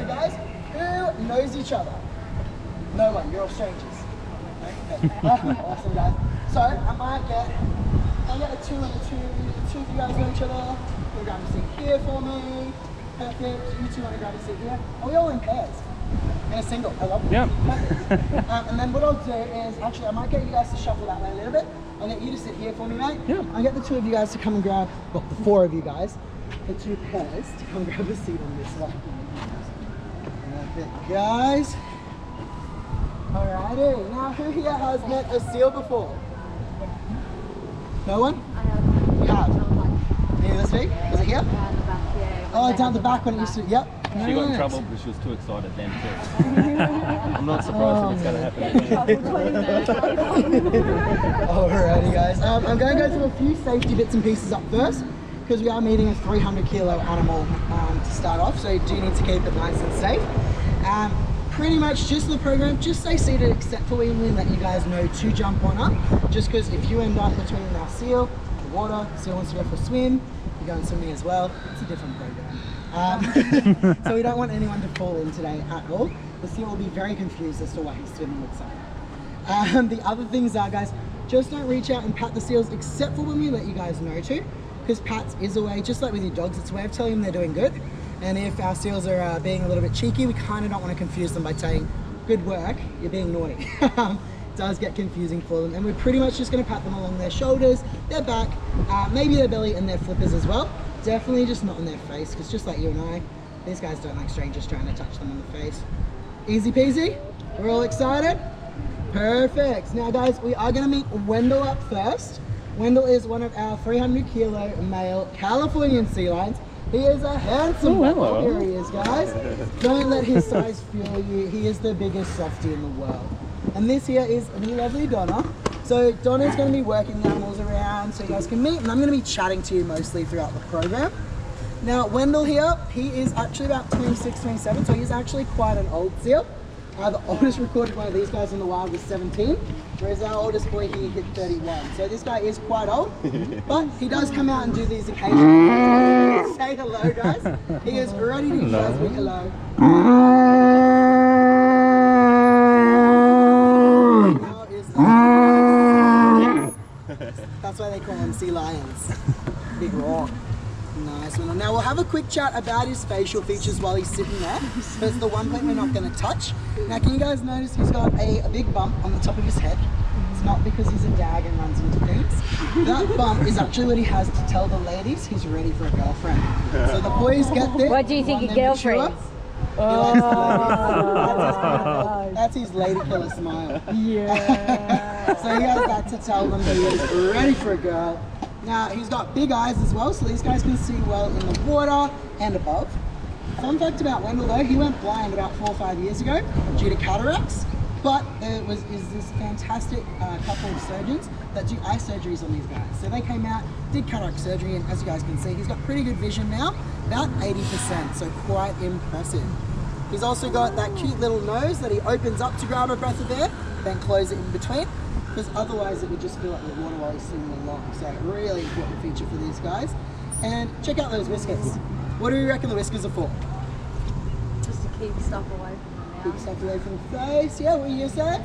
So guys, who knows each other? No one, you're all strangers. Okay. Awesome guys. So I might get a two and a two. The two of you guys know each other. You'll grab a seat here for me. Perfect. You two want to grab a seat here. Are we all in pairs? In a single? I love it. Yeah. And then what I'll do is, actually I might get you guys to shuffle that way a little bit. I'll get you to sit here for me, mate. Yeah. I'll get the two of you guys to come and grab, well, the four of you guys, the two pairs, to come grab a seat on this one. Perfect, guys. Alrighty, now who here has met a seal before? No one? I have. You have? Neither this week? Was it here? Down the back, yeah. Oh, down the back when it used to, yep. She got in trouble because she was too excited then too. I'm not surprised if it's going to happen again. Alrighty guys, I'm going to go through a few safety bits and pieces up first, because we are meeting a 300 kilo animal to start off, so you do need to keep it nice and safe. Pretty much just the program, just stay seated except for when we let you guys know to jump on up, just because if you end up between our seal, the water, seal wants to go for a swim, you're going swimming as well, it's a different program. So we don't want anyone to fall in today at all. The seal will be very confused as to why he's swimming with someone. The other things are, guys, just don't reach out and pat the seals except for when we let you guys know to, because pats is a way, just like with your dogs, it's a way of telling them they're doing good. And if our seals are being a little bit cheeky, we kind of don't want to confuse them by saying, good work, you're being naughty. It does get confusing for them. And we're pretty much just going to pat them along their shoulders, their back, maybe their belly and their flippers as well. Definitely just not on their face, because just like you and I, these guys don't like strangers trying to touch them on the face. Easy peasy? We're all excited? Perfect. Now guys, we are going to meet Wendell up first. Wendell is one of our 300 kilo male Californian sea lions. He is a handsome one. Here he is, guys. Don't let his size fool you. He is the biggest softie in the world. And this here is the lovely Donna. So Donna's going to be working the animals around so you guys can meet, and I'm going to be chatting to you mostly throughout the program. Now Wendell here, he is actually about 26, 27, so he's actually quite an old seal. The oldest recorded one of these guys in the wild was 17, whereas our oldest boy here hit 31. So this guy is quite old, but he does come out and do these occasionally. Say hello, guys. He is ready to show me hello. That's why they call them sea lions. Big roar. Nice one. Now we'll have a quick chat about his facial features while he's sitting there. That's the one point we're not going to touch. Now can you guys notice he's got a big bump on the top of his head? It's not because he's a dag and runs into things. That bump is actually what he has to tell the ladies he's ready for a girlfriend. So the boys get there. What do you think of girlfriends? That's his lady killer smile. Yeah. So he has that to tell them that he is ready for a girl. Now he's got big eyes as well, so these guys can see well in the water and above. Fun fact about Wendell though, he went blind about 4 or 5 years ago due to cataracts, but there is this fantastic couple of surgeons that do eye surgeries on these guys. So they came out, did cataract surgery, and as you guys can see, he's got pretty good vision now, about 80%, so quite impressive. He's also got that cute little nose that he opens up to grab a breath of air, then close it in between, because otherwise it would just fill up with water while he's swimming along. So really important feature for these guys. And check out those whiskers. What do you reckon the whiskers are for? Just to keep stuff away from the mouth. Keep stuff away from the face. Yeah, what you say?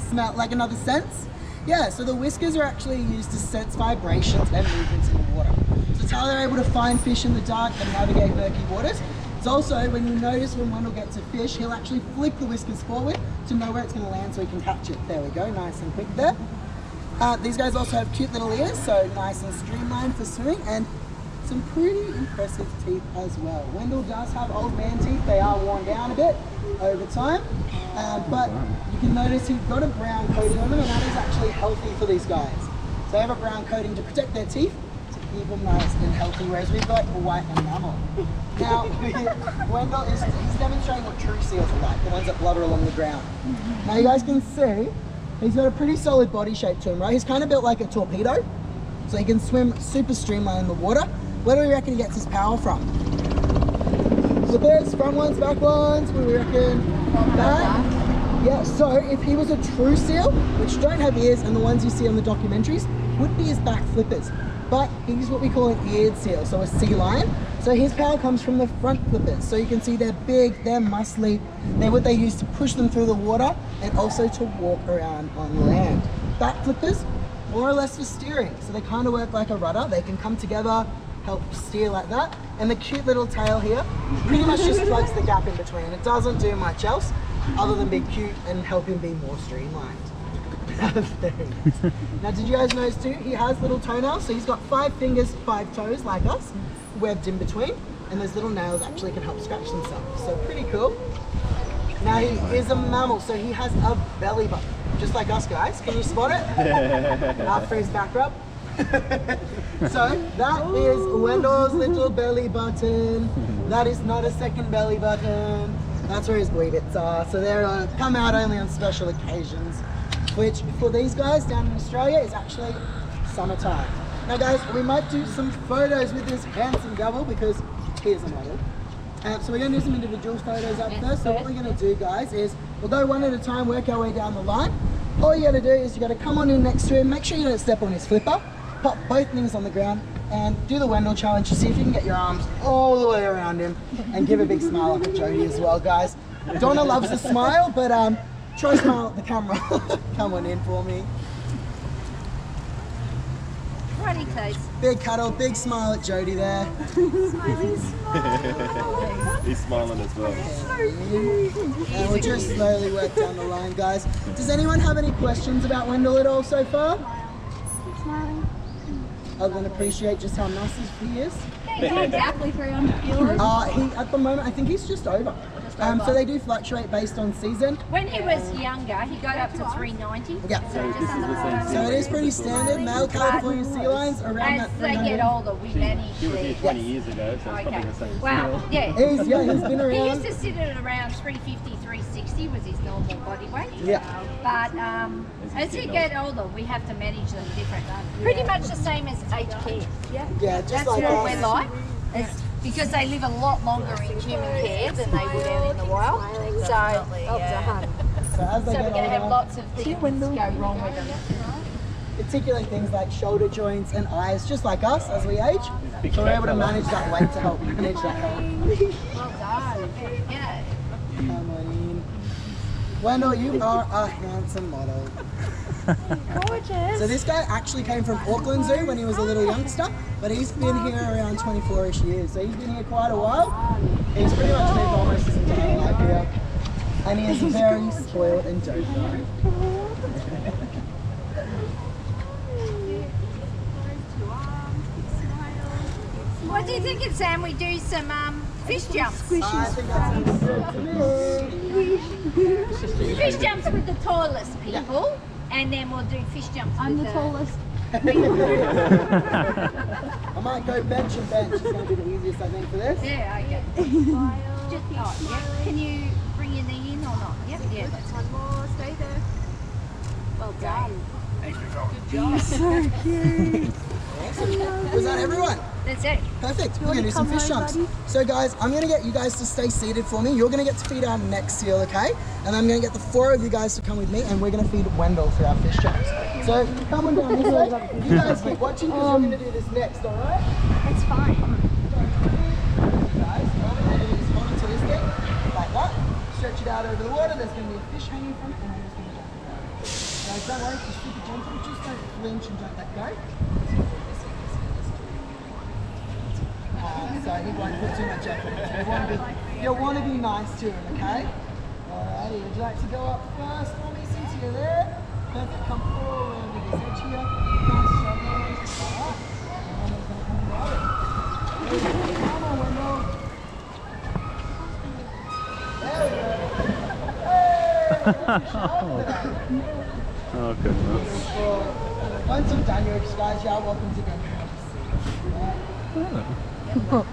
Smell like another sense? Yeah, so the whiskers are actually used to sense vibrations and movements in the water. So it's how they're able to find fish in the dark and navigate murky waters. It's also, when you notice when Wendell gets a fish, he'll actually flick the whiskers forward to know where it's going to land so he can catch it. There we go, nice and quick there. These guys also have cute little ears, so nice and streamlined for swimming, and some pretty impressive teeth as well. Wendell does have old man teeth. They are worn down a bit over time, but you can notice he's got a brown coating on them, and that is actually healthy for these guys. So they have a brown coating to protect their teeth, to keep them nice and healthy, whereas we've got a white enamel. Now, Wendell he's demonstrating what true seals are like, the ones that blutter along the ground. Now you guys can see, he's got a pretty solid body shape to him, right? He's kind of built like a torpedo, so he can swim super streamlined in the water. Where do we reckon he gets his power from? Flippers, front ones, back ones, what do we reckon? Back? Yeah, so if he was a true seal, which don't have ears and the ones you see on the documentaries, would be his back flippers. but he's what we call an eared seal, so a sea lion. So his power comes from the front flippers. So you can see they're big, they're muscly. They're what they use to push them through the water and also to walk around on land. Back flippers, more or less for steering. So they kind of work like a rudder. They can come together, help steer like that. And the cute little tail here pretty much just plugs the gap in between. It doesn't do much else other than be cute and help him be more streamlined. Now, did you guys notice too, he has little toenails, so he's got 5 fingers, 5 toes like us, webbed in between, and those little nails actually can help scratch themselves, so pretty cool. Now he is a mammal, so he has a belly button, just like us guys. Can you spot it? After his back rub. So that is Wendell's little belly button. That is not a second belly button. That's where his wee bits are, so they're come out only on special occasions, which for these guys down in Australia is actually summertime. Now guys, we might do some photos with this handsome double because he is a model. So we're going to do some individual photos up first. So what we're going to do guys is we'll go one at a time, work our way down the line. All you got to do is you got to come on in next to him, make sure you don't step on his flipper, pop both knees on the ground and do the Wendell challenge to see if you can get your arms all the way around him and give a big smile up at Jody as well guys. Donna loves a smile, but try smile at the camera. Come on in for me. Righty close. Big cuddle, big smile at Jody there. Smiley smile. He's smiling as well. And we'll just slowly work down the line, guys. Does anyone have any questions about Wendell at all so far? Keep smiling. Other than appreciate just how nice he is? He's exactly 300 kilos. At the moment, I think he's just over. So they do fluctuate based on season. When he was younger, he got up to 390. Yeah. So just under So it is pretty standard. Male Californian sea lions around that as they 300. get older, we manage He was here the... 20 years ago, so it's probably the same. Wow, yeah. He's been He around. used to sit at around 350, 360 was his normal body weight. Yeah. But as he get older, we have to manage them different. Pretty much the same as aged care. Yeah, just That's like what us. we're like. It's because they live a lot longer in human care than they would out in the wild. So, So as they so get we're going to have older, lots of things go wrong with them. particularly things like shoulder joints and eyes, just like us as we age. So we're able to manage that weight to help manage that health. Well done. Yeah. Come on in. Wendell, you are a handsome model. Gorgeous. So this guy actually came from Auckland Zoo when he was a little youngster, but he's been here around 24-ish years. So he's been here quite a while. He's pretty much lived almost his entire life here. And he is very spoiled and dope. What do you think of Sam? We do some fish jumps. I think that's good to me. Fish jumps with the tallest people, and then we'll do fish jumps with the tallest. I might go bench and bench. It's going to be the easiest, I think, for this. Yeah, okay. Just, yeah. Can you bring your knee in or not? Yep, yeah. That's one more. Stay there. Well done. So cute. Was that everyone? That's it. Perfect. We're going to do some fish jumps. So guys, I'm going to get you guys to stay seated for me. You're going to get to feed our next seal, okay? And I'm going to get the 4 of you guys to come with me, and we're going to feed Wendell for our fish jumps. So come on down this way. You guys keep watching because we're going to do this next, all right? It's fine. Guys, all we're going to do is hold onto this thing, like that. Stretch it out over the water. There's going to be a fish hanging from it, and we're just going to jump it out. Guys, don't worry, just super gentle. Just don't flinch and don't let go. So he won't put too much effort into it. You'll want to be nice to him, okay? Alrighty, would you like to go up first for me since you're there? Perfect, come forward with his edge here. Nice shot, guys. Alright. Come on, Wendell. There we go. Hey! Oh, goodness. Once I'm done, you guys, you're welcome to go and have a seat. Oh.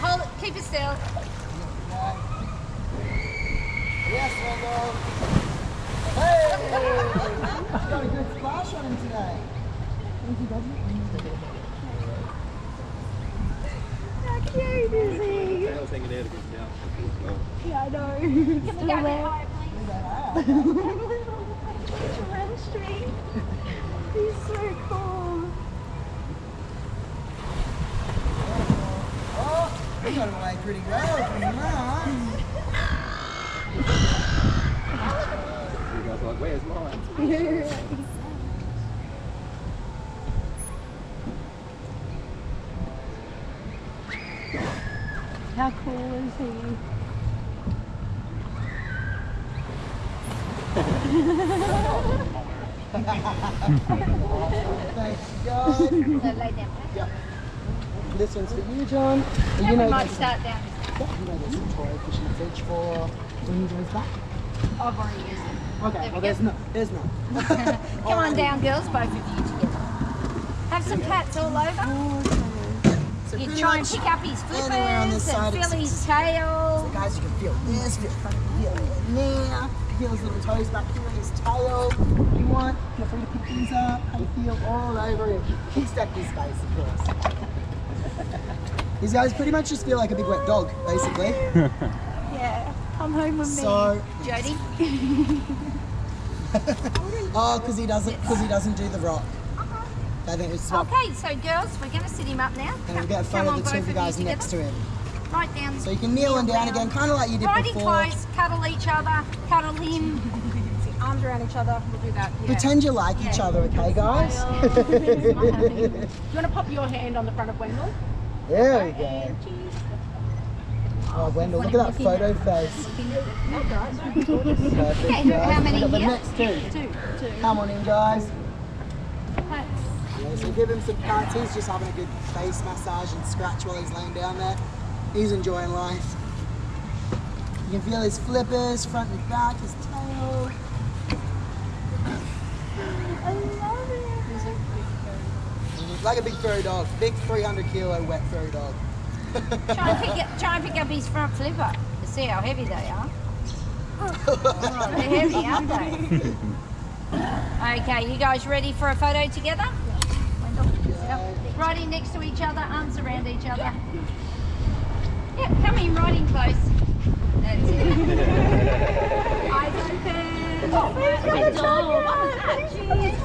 Hold it. Keep it still. Yes, Wendell. Hey! Got a good splash on him today. How cute is he? Tail's hanging out of his mouth. Yeah, I know. Still there. He's so cool. Oh, we got him away pretty well from that. You guys are like, where's mine? How cool is he? Thanks, guys. So lay down. Yep. This one's for you, John. Yeah, You know we might there's start down. you know there's some toy fishing fridge for when he goes back. I've already used it. Okay, There we well go. there's none. Come on down, girls, both of you together. Have some pats all over. So You pretty try and much pick up his anywhere on this flippers side and it's- feel his tail. Guys, you can feel this, feel it there, feel his little toes back here in his tail. If you want, feel free to pick these up, have a feel all over him. He's decked his face, of course. These guys pretty much just feel like a big wet dog, basically. Yeah, come home with So, me. Jody. oh, because he doesn't do the rock. I think it's swap. Okay, so girls, we're going to sit him up now. And we'll get a Come photo on, of the two of both you guys next to him. Right down. So you can kneel him down again, kind of like you did Right in before. close, cuddle each other, cuddle him. Arms around each other, we'll do that. Yeah. Pretend you like each other, okay, guys? Do you want to pop your hand on the front of Wendell? There we go. Oh, Wendell, look at that photo face. Perfect, Okay, guys. how many Got the here? next two. Two. Come on in, guys. Pats. Yeah, so give him some pats. He's just having a good face massage and scratch while he's laying down there. He's enjoying life. You can feel his flippers, front and back, his tail. I love it. Like a big furry dog. Big 300 kilo wet furry dog. Try and pick up his front flipper to see how heavy they are. Oh, they're heavy, aren't they? Okay, you guys ready for a photo together? Right in next to each other, arms around each other. Yeah, come in right in close. That's it. Eyes open. Oh, who's got a dog? What was that? Jeez.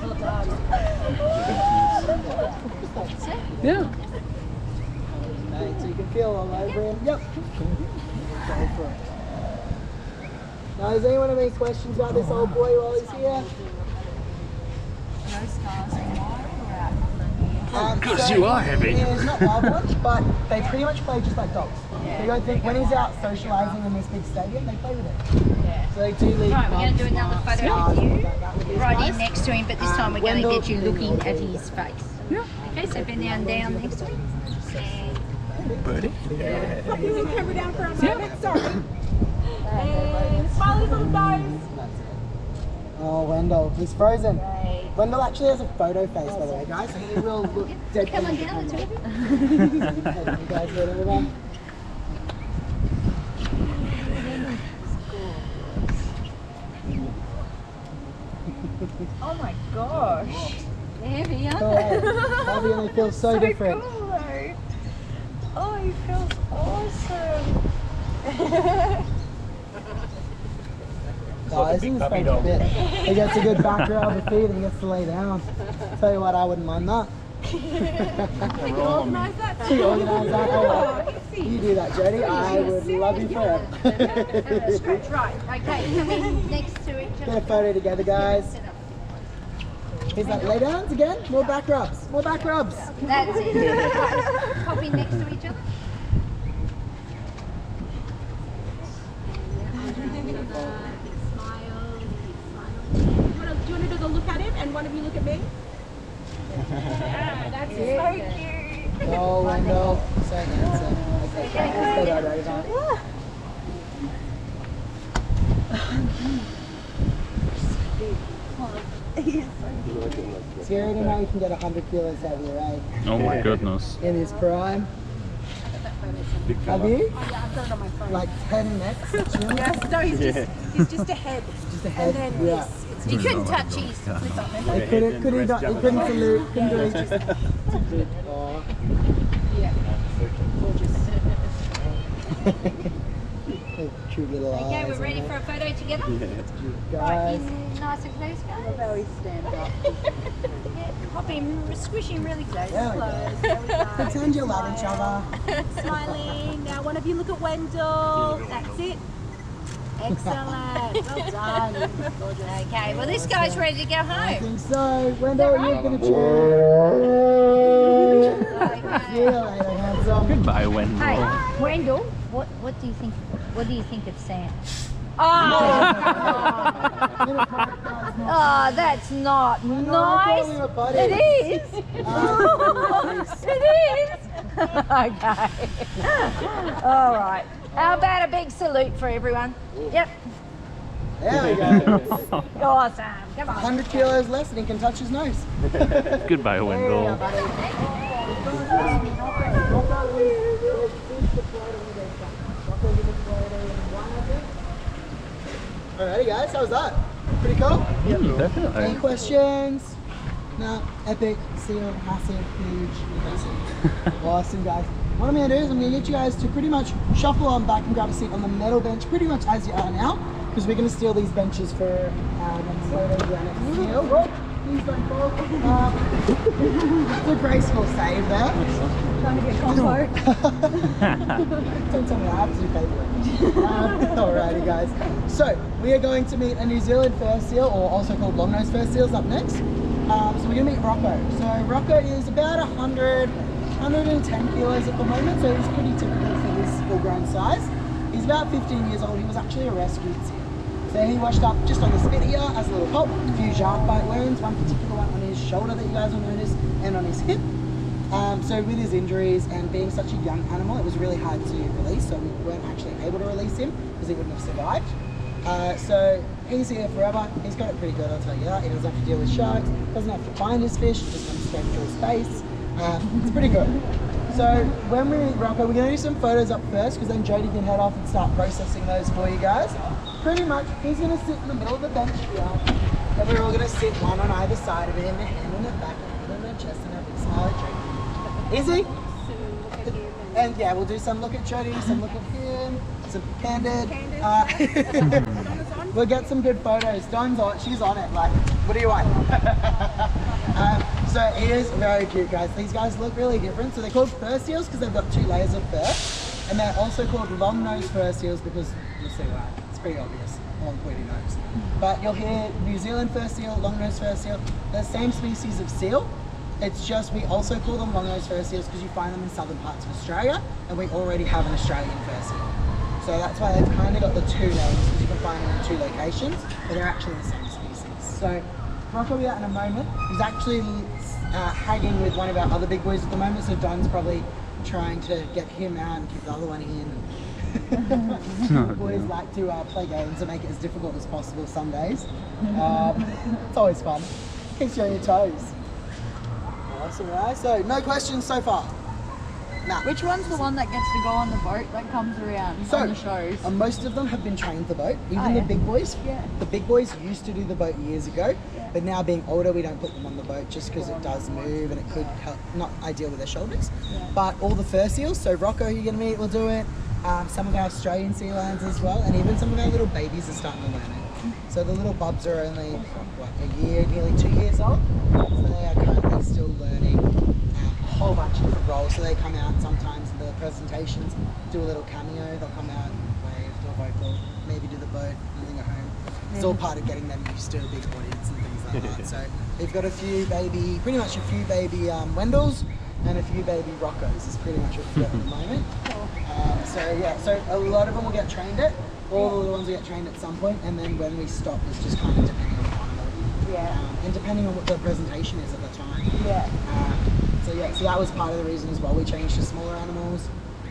Well done. That's it. Yeah. Okay, so you can feel all over him. Yep. Go for it. Now, does anyone have any questions about this old boy while he's here? Because you are heavy. He's not wild ones, but they pretty much play just like dogs. So you don't think when he's out socialising in this big stadium, they play with it. So they do leave. Right, we're going to do another photo with you. you. Right in next to him, but this time we're going to Wendell, get you looking at his face. Yeah. Okay, so bend down next to him. And Birdie. Using camera down for a moment. Sorry. And smiley little nose. Oh, Wendell, he's frozen. Wendell actually has a photo face, by the way, guys. So he will look dead. come on down, the two of you. You guys get everyone? Oh my gosh. They're heavy, aren't Oh, they? Bobby, and they feel so different. Cool though. Oh, he feels awesome. Oh, this is his favourite bit. He gets a good back rub of feet and he gets to lay down. Tell you what, I wouldn't mind that. Organise that. She organised that. Oh, you do that, Jodie. I would love you forever. Stretch, right. Okay, come in next to each Get a other. photo together, guys. He's like, lay downs again? More back rubs. More back rubs. That's it. Right. Pop in next to each other. Do you want to do the look at him and one of you look at me? Yeah, that's so cute. Oh, Wendell. So handsome. Okay, stay right over. Scary to know you can get 100 kilos heavier, right? Oh my goodness. In his prime. Big Have fella. you? Oh yeah, I've got it on my phone. Like 10 necks? Chin? Yes, no, he's just a head. Just a head? And then Yeah. You couldn't touch his flipper. He couldn't salute, couldn't do it. Oh. Yeah. He's Cute little eyes. Okay, we're ready for a photo together? Guys. Right, in nice and close, guys. How we stand up. Yeah, pop him, squish him really close. There we go. Close. There we go. Pretend you love each other. Smiling. Now one of you look at Wendell. That's it. Excellent. Well done. Gorgeous. Okay, well this guy's ready to go I home. think so. Wendell, you're going to choose. See you Okay. later, handsome. Goodbye, Wendell. Hey, Wendell, what do you think? What do you think of Sam? Oh, oh, that's not nice. It is. It is. Okay. All right. How about a big salute for everyone? Yep. There we go. Awesome. Come on. 100 kilos less and he can touch his nose. Goodbye, Wendell. Alrighty guys, how was that? Pretty cool? Yeah, Any definitely. questions? No, epic, seal, massive, huge, massive. Awesome guys. What I'm going to do is I'm going to get you guys to pretty much shuffle on back and grab a seat on the metal bench pretty much as you are now, because we're going to steal these benches for next photo, our next seal. Whoa, please don't fall. It's a graceful save there. Trying to get combo. Don't tell me I have to do paperwork. Alrighty guys. So we are going to meet a New Zealand fur seal, or also called long-nosed fur seals, up next. So we're going to meet Rocco. So Rocco is about 110 kilos at the moment, so he's pretty typical for his full-grown size. He's about 15 years old. He was actually a rescued seal. So he washed up just on the spit here as a little pup, a few shark bite wounds, one particular one on his shoulder that you guys will notice, and on his hip. So with his injuries and being such a young animal, it was really hard to release, so we weren't actually able to release him because he wouldn't have survived. So he's here forever. He's got it pretty good, I'll tell you that. He doesn't have to deal with sharks, doesn't have to find his fish, just comes straight through his face. It's pretty good. So when we meet Rocco, we're going to do some photos up first, because then Jody can head off and start processing those for you guys. Pretty much, he's going to sit in the middle of the bench here, and we're all going to sit one on either side of him, a hand on the back, a hand on the chest, and have a big smile at Jody. Easy? And yeah, we'll do some look at Jody, some look at him, some candid. We'll get some good photos. Dawn's on, she's on it. Like, what do you want? So he is very cute, guys. These guys look really different. So they're called fur seals because they've got 2 layers of fur, and they're also called long-nosed fur seals because you'll see why. It's pretty obvious. Long pointy nose. But you'll hear New Zealand fur seal, long-nosed fur seal. They're the same species of seal. It's just we also call them long-nosed fur seals because you find them in southern parts of Australia, and we already have an Australian fur seal. So that's why they've kind of got the 2 names, because you can find them in 2 locations, but they're actually the same species. So Rocco will be out in a moment. He's actually hanging with one of our other big boys at the moment, so Don's probably trying to get him out and keep the other one in. Boys like to play games and make it as difficult as possible some days. It's always fun. Keeps you on your toes. Awesome, right? So no questions so far? Nah. Which one's the one that gets to go on the boat that comes around on the shows? Most of them have been trained the boat, even Oh, the yeah. big boys. Yeah. The big boys used to do the boat years ago, but now being older, we don't put them on the boat just because it does move and it could help, not ideal with their shoulders. Yeah. But all the fur seals, so Rocco, who you're going to meet, will do it. Some of our Australian sea lions as well, and even some of our little babies are starting to learn it. So the little bubs are only, what, a year, nearly 2 years old, so they are currently still learning a whole bunch of different roles. So they come out sometimes in the presentations, do a little cameo, they'll come out, wave, do a vocal, maybe do the boat, and then go home. It's all part of getting them used to big audience and things like that. So we've got a few baby, pretty much a few baby Wendells and a few baby Roccos is pretty much what we've got at the moment. So yeah, so a lot of them will get trained at, all the little ones will get trained at some point, and then when we stop it's just kind of depending on the final. And depending on what the presentation is at the time. So yeah, so that was part of the reason as well we changed to smaller animals,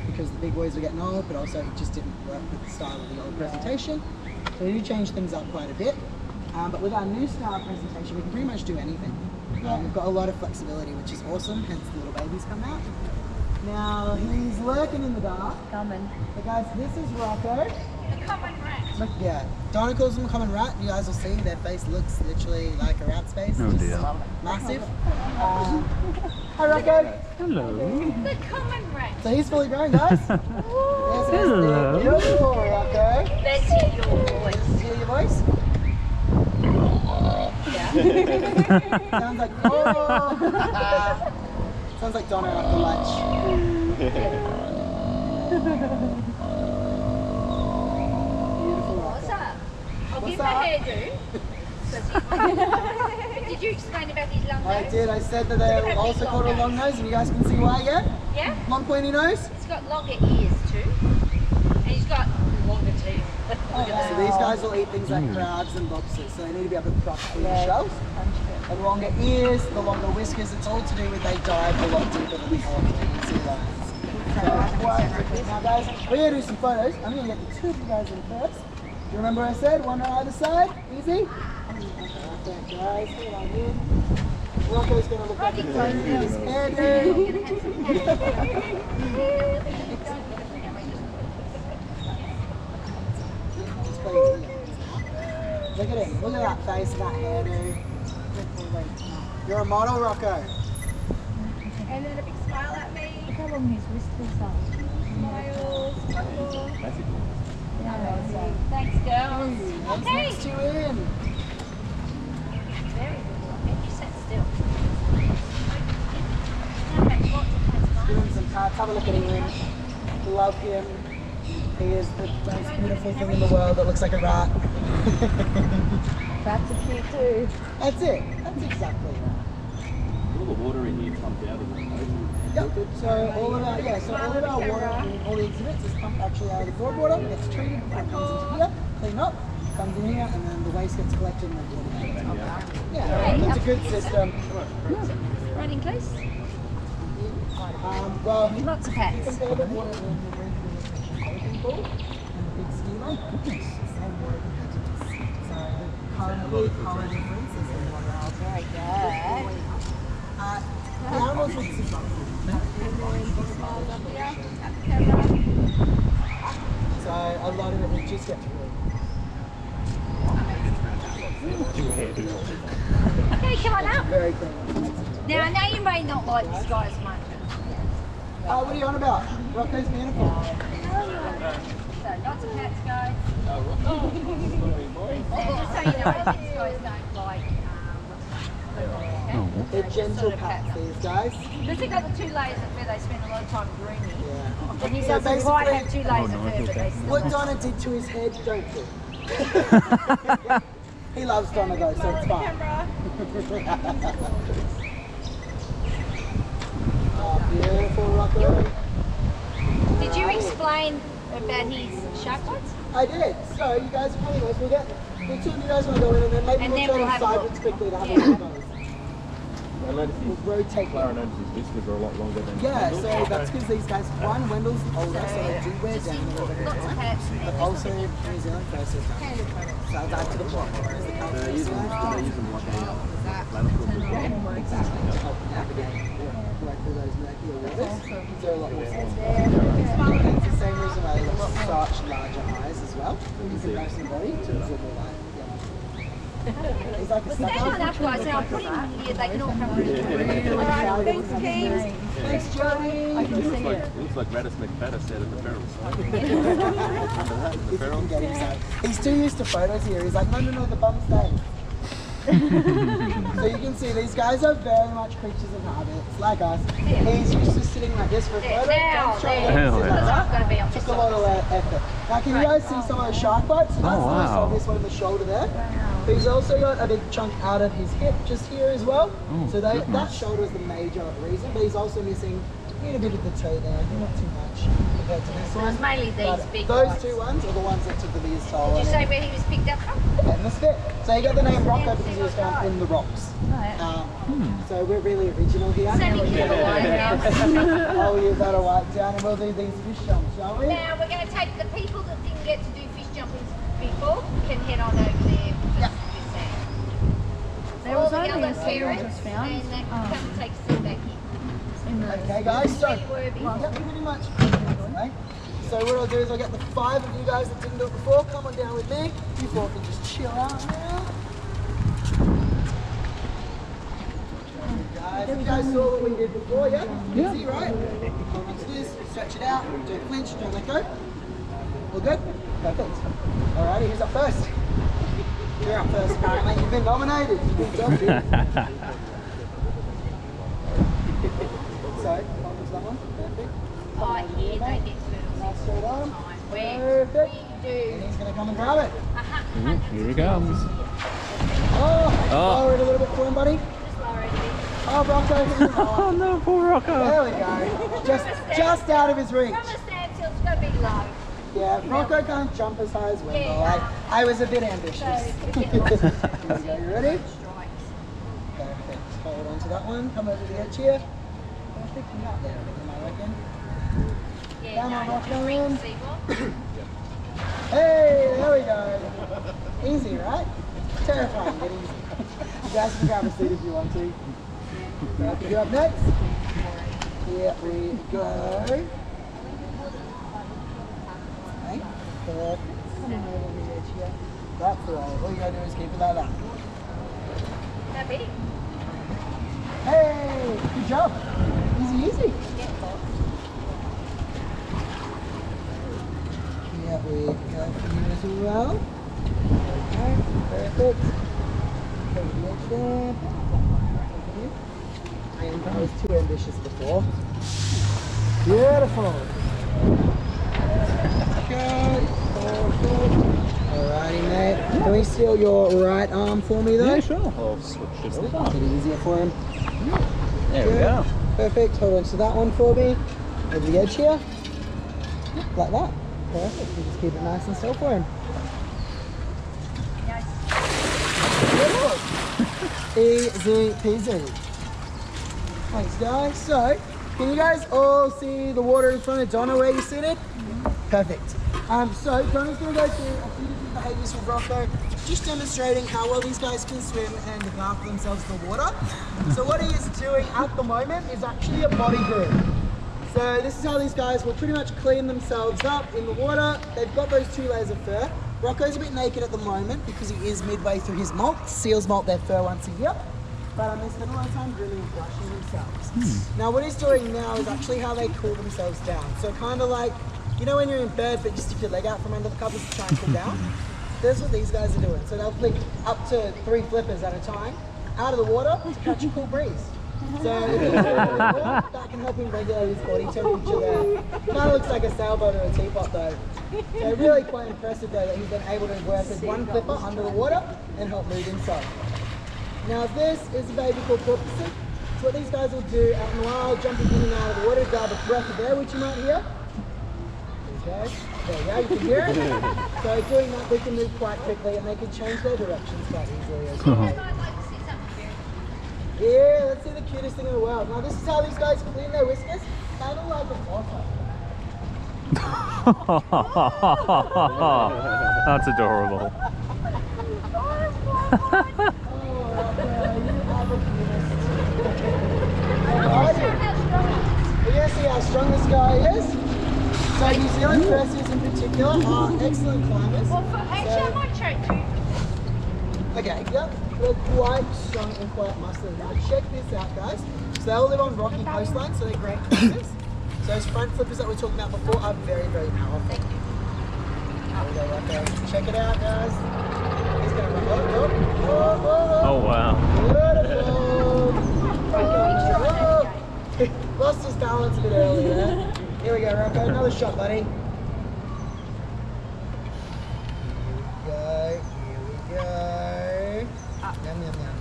because the big boys were getting old, but also it just didn't work with the style of the old presentation. So we do change things up quite a bit. But with our new style presentation, we can pretty much do anything. We've got a lot of flexibility, which is awesome, hence the little babies come out. Now, he's lurking in the dark. Coming. But guys, this is Rocco. The common rat. Look, yeah, Donna calls them a common rat. You guys will see their face looks literally like a rat's face. Oh Just dear. massive. Hi Rocco. Hello. The common rat. So he's fully grown, guys. Hello. Beautiful, Rocco. Let's hear your voice. Hear your voice? Yeah. Sounds like sounds like Donna after lunch. Beautiful What's Rocco. up? I'll What's give him a up? hairdo. But did you explain about his long I nose? did. I said that they're also called a long nose, and you guys can see why, yeah? Yeah? Long pointy nose. He's got longer ears too. And he's got longer teeth. Look at So that. these guys will eat things like crabs and lobsters, so they need to be able to crush through the shells. The longer ears, the longer whiskers, it's all to do with they dive a lot deeper than the Californian sea lions. So, now guys, we're going to do some photos. I'm going to get the two of you guys in first. Do you remember I said one on either side? Easy? Okay, guys, hold on here. Rocco's going to look like he's going to his Look at him. Look at that face, that hairdo. You're a model, Rocco. And then a big smile at me. Look how long his whiskers are. Smiles. Classic. Thanks, girls. Who's Okay. next to him? Very good. Can you sit still? Okay, lots of cats, Give him some pats. Have a look at him. Love him. He is the most beautiful thing in the world that looks like a rat. Rats are cute too. That's it. That's exactly right. All the water in here comes out of the ocean. Yep. So all of our water in all the exhibits is pumped actually out of the boardwater, gets treated before it comes into here, cleaned up, comes in here, and then the waste gets collected and then water gets pumped out. Yeah, it's a good system. Running close. Well, Lots of you cats. compare the water in the regional pool and the big steamer, it's the same water compared to this. So the colour difference is in water out. Very good. The animals look super. So a lot of it will just get through. Okay, come on up. Very clean. Now, I know you may not like this guy as much. What are you on about? Rocco's beautiful. So, lots of cats, guys. Just so you know, these guys don't like They're gentle pets, these guys. because they've got the two layers of fur, they spend a lot of time grooming. Yeah. And he So doesn't quite basically- have two layers of fur, but they still What Donna did to his head, don't do. He loves Donna though, so it's fine. Oh, beautiful Rocco. Did you explain about his shark bites? I did. So you guys probably know, we'll get the two of you guys want to go in and then maybe And we'll then turn we'll have a sideways look. quickly to have Yeah. a look at those. I noticed We'll his, rotate Clara them. noticed his whiskers are a lot longer than Yeah, Wendell. so that's because these guys, one, Wendell's older, so they do wear down a little bit Lots of more. cats. But also New Zealand versus so back to the point. Whereas the They Californian use them like a platypus as well. exactly help navigate work through those molecular waters. They're a lot more sensitive. It's the same reason why they've got such larger eyes as well. You can press the body to absorb all that. Yeah. He's like a Stand on sucker. up, guys. Now, I'll put him here. They can all come around. Alright, thanks, teams. Thanks, Joey. It looks like Radis McFadden said at the ferals. If you can get him, so. He's too used to photos here. He's like, no, the bum stay. So you can see these guys are very much creatures of habits, like us. He's used to sitting like this for a photo. Now, Don't show there. him. Hell yeah. It's going to be on this Took a side. lot of effort. Now can you guys see some of the shark bites? So that's the most wow. obvious one in the shoulder there. But he's also got a big chunk out of his hip just here as well. So that shoulder is the major reason, but he's also missing a bit of the toe there, not too much compared to this So one. it's mainly these But big those ones. two ones are the ones that took the biggest toll. Did you on say him. where he was picked up from? And the spit. So he got the name Rocco because he was found in the rocks. So we're really original here. Sammy, you better wipe down. Oh, you better wipe down and we'll do these fish jumps, shall we? Now we're going to take the people that didn't get to do fish jumping before can head on over there. There All was the only other a seal parents just found. and they can come take a seat back here. In the Okay guys, so Where were we? yeah, pretty much. Right? So what I'll do is I'll get the 5 of you guys that didn't do it before, come on down with me. You 4 can just chill out now. Guys, you guys saw what we did before, yeah? Easy, right? Hold on to this, stretch it out, don't flinch, don't let go. All good? Perfect. Alrighty, who's up first? You're up first, apparently. You've been nominated. You've been adopted. So, hold on to that one. Perfect. Oh, yeah, they get Nice straight arm. Where Perfect. we do. And he's going to come and grab it. Here he comes. Oh, lower it a little bit for him, buddy. Just lower it a bit. Oh, Rocco. Oh no, poor Rocco. There we go. Just out of his reach. From a standstill, it's going to be low. Yeah, Rocco can't jump as high as Wendell. Yeah. I was a bit ambitious. So, Here we go, you ready? strikes. Perfect. Hold on to that one. Come over to the edge here. Perfect. There we go, I reckon. Yeah, Come on, no, Rocco. just bring the seagull. Hey, there we go. Easy, right? Terrifying, but easy. You guys can grab a seat if you want to. So I'll pick you up next. Here we go. Okay, perfect. Come on over to the edge here. That's right. All you gotta do is keep it like that. That big. Hey, good job. Easy, easy. Here we go for you as well. Okay, perfect. Over the edge there. I was too ambitious before. Beautiful. Okay, perfect. Alrighty, mate. Can we steal your right arm for me, though? Yeah, sure. I'll switch this Make over. it easier for him. There we go. Perfect. Hold on to that one for me. Over the edge here. Like that. Perfect. You just keep it nice and still for him. Easy peasy. Thanks, guys. So, can you guys all see the water in front of Donna where you're seated? Perfect. So, Donna's going to go through a few different behaviours with Rocco, just demonstrating how well these guys can swim and look after themselves in the water. So what he is doing at the moment is actually a body groom. So this is how these guys will pretty much clean themselves up in the water. They've got those 2 layers of fur. Rocco's a bit naked at the moment because he is midway through his molt. Seals molt their fur once a year. But they spend a lot of time grooming and brushing themselves. Now what he's doing now is actually how they cool themselves down. So kind of like, you know when you're in bed but just stick your leg out from under the covers to try and cool down? That's what these guys are doing. So they'll flick up to 3 flippers at a time out of the water to catch a cool breeze. So that can help him regulate his body temperature there. Kind of looks like a sailboat or a teapot though. So really quite impressive though that he's been able to work with 1 flipper under the water and help move inside. Now this is a baby called porpoising. So what these guys will do out in the wild, jumping in and out of the water, grab a breath of air, which you might hear. Okay, there you go, you can hear it. So doing that, they can move quite quickly and they can change their directions quite easily as well. I'd like to see something very Yeah, let's see the cutest thing in the world. Now this is how these guys clean their whiskers, kind of like a otter. That's adorable. We're going to see how strong this guy is. So New Zealand Persians in particular are excellent climbers. Well, actually, I might show you. Okay, yep, they're quite strong and quite muscular. Now check this out, guys. So they all live on rocky coastlines, so they're great climbers. So those front flippers that we were talking about before are very, very powerful. There we go, right there. Check it out, guys. He's going to run. Oh wow. Beautiful. Lost his balance a bit earlier there. Here we go, Rocco. Another shot, buddy. Here we go. Yum, yum, yum.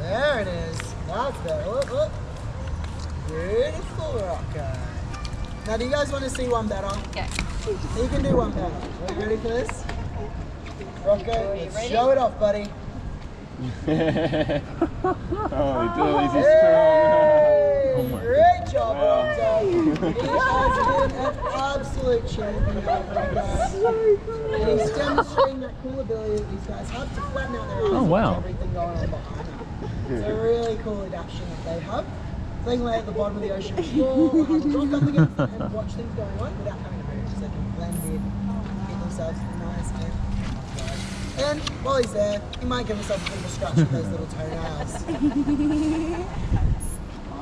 There it is. That's better. Look, look. Beautiful, Rocco. Now, do you guys want to see one better? Okay. You can do one better. Are you ready for this? Rocco, let's show it off, buddy. Oh, he's Hey, strong. great job, Wow. Rocco. He has been an absolute champion over you guys. And he's demonstrating that cool ability that these guys have to flatten out their eyes Oh, wow. with everything going on behind them. It's a really cool adaptation that they have. So They can lay at the bottom of the ocean floor, or have a rock up against it and watch things going on without having to move. So they can blend in, keep themselves nice and dry. And while he's there, he might give himself a bit of a scratch with those little toenails.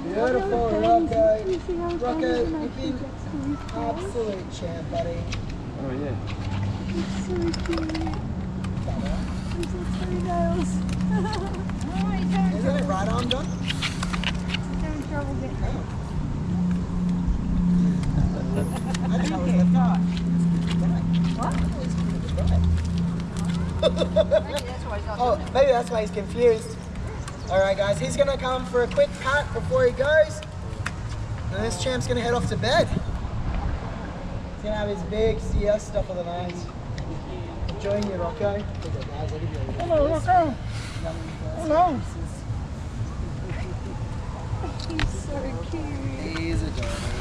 Beautiful, Rocco. Rocco, you've been absolute champ, buddy. Oh yeah. So cute. He's got toenails. Is that it right arm done? Having trouble getting Oh. I didn't know it was left arm. What? I thought it was right. Oh, maybe that's why he's confused. Alright guys, he's going to come for a quick cut before he goes. And this champ's going to head off to bed. He's going to have his big siesta for the night. Enjoying you, Rocco. Hello, Rocco. Hello. He's so cute. He's adorable.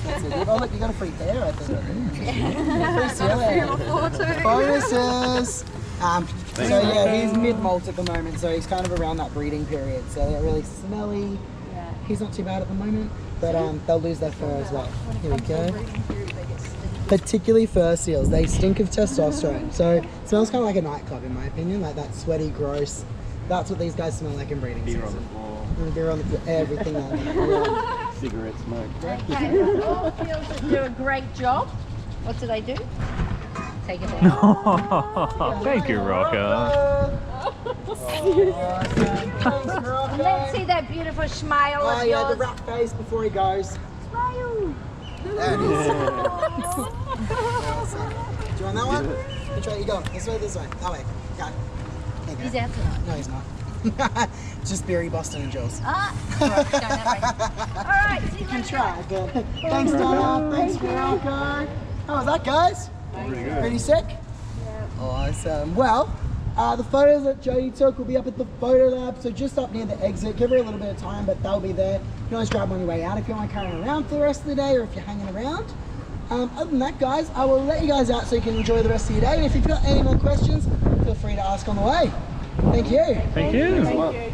That's it. Oh look, you got a free bear, I think. Free seal. Bonuses. So yeah, he's mid-molt at the moment, so he's kind of around that breeding period. So they're really smelly. Yeah. He's not too bad at the moment, but they'll lose their fur as well. Here we go. Particularly fur seals, they stink of testosterone. So it smells kind of like a nightclub in my opinion, like that sweaty, gross. That's what these guys smell like in breeding Beer on season. the floor. Beer on the floor, everything like that. Yeah. Cigarette smoke. Okay, all the fields that do a great job. What do they do? Take it down. Oh, thank you, Rocco. Thanks, Rocco. Let's see that beautiful smile Oh of yeah, the yours. rat face before he goes. Smile. There it is. Awesome. Do you want that one? Which way you going? This way, this way. That way. Go. There you go. He's out tonight. No, he's not. Just Barry, Boston, and Jules. Ah, all right, go that way. All right, see you Can later. try, but thanks, Donna. Thanks, Rocco. How was that, guys? Pretty good. Pretty sick? Yeah. Awesome. Well, the photos that Jody took will be up at the photo lab, so just up near the exit. Give her a little bit of time, but they'll be there. You can always grab them on your way out if you want to carry them around for the rest of the day, or if you're hanging around. Other than that, guys, I will let you guys out so you can enjoy the rest of your day. And if you've got any more questions, feel free to ask on the way. Thank you. Thank you. Thank you.